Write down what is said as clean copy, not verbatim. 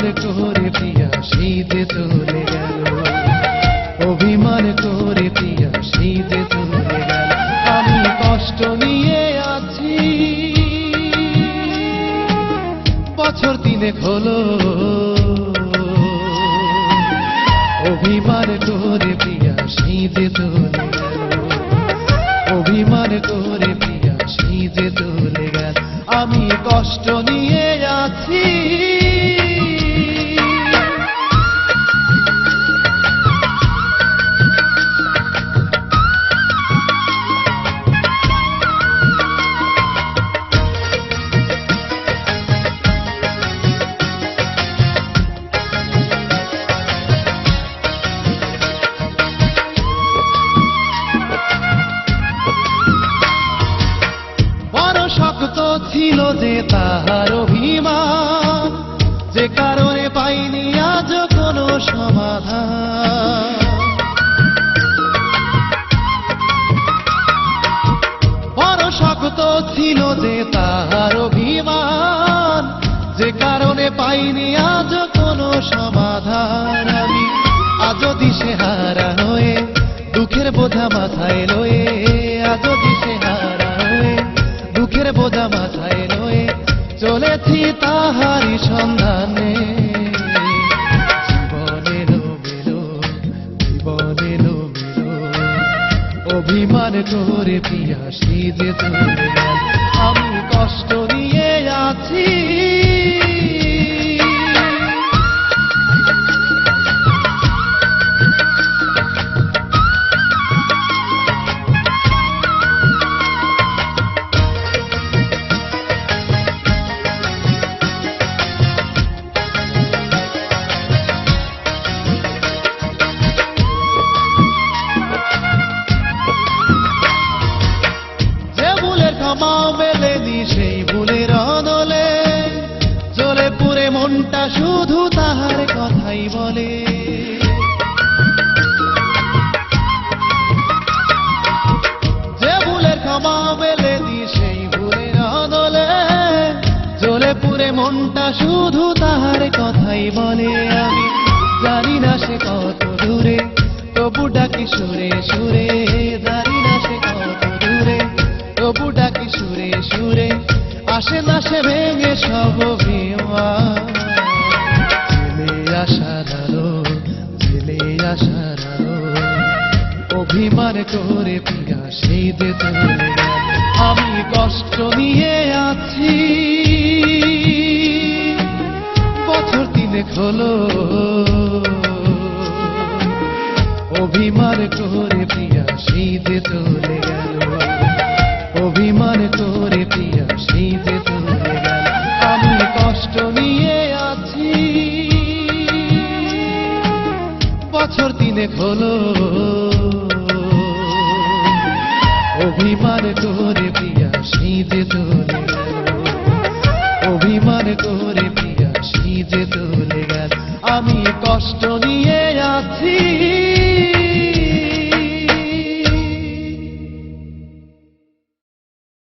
অভিমান করে প্রিয়া শীতে চলে গেল, অভিমান করে প্রিয়া শীতে চলে গেল। আমি কষ্ট নিয়ে আছি, বছর তিনেক হলো, অভিমান করে প্রিয়া শীতে চলে গেল, অভিমান করে প্রিয়া শীতে চলে গেল। আমি কষ্ট নিয়ে আছি। শক্ত ছিল যে তাহার অভিমান, যে কারণে পাইনি আজ কোনো সমাধান। বড় শক্ত ছিল যে তাহার অভিমান, যে কারণে পাইনি আজ কোনো সমাধান। আমি আজও দিশেহারা হয়ে দুঃখের বোঝা মাথায় লয়ে, আজও দিশেহারা হয়ে দুঃখের বোঝা মাথায় লয়ে চলেছি তাহারি সন্ধানে। জীবনে এলো জীবনে এলো, অভিমান করে প্রিয়া শীতে চলে গেল। আমি কষ্ট নিয়ে আছি। মেলেনি সেই ভুলের অনলে, জ্বলে পুড়ে মনটা শুধু তাহার কথাই বলে। যে ভুলের ক্ষমা মেলেনি সেই ভুলের অনলে, জ্বলে পুড়ে মনটা শুধু তাহার কথাই বলে। আমি জানি না সে কত দূরে, তবু ডাকি সুরে সুরে, জানি না সে কত দূরে, তবু ডাকি সুরে সুরে। আসে না সে ভেঙে সব অভিমান, জেলে আশার আলো, জেলে আশার আলো। অভিমান করে প্রিয়া শীতে চলে গেল। আমি কষ্ট নিয়ে আছি, বছর তিনেক হলো, অভিমান করে প্রিয়া শীতে চলে গেল, অভিমান করে প্রিয়া শীতে চলে গেল। আমি কষ্ট নিয়ে আছি, বছর তিনেক হলো, অভিমান করে প্রিয়া শীতে চলে গেল, অভিমান করে প্রিয়া শীতে চলে গেল। আমি কষ্ট নিয়ে আছি।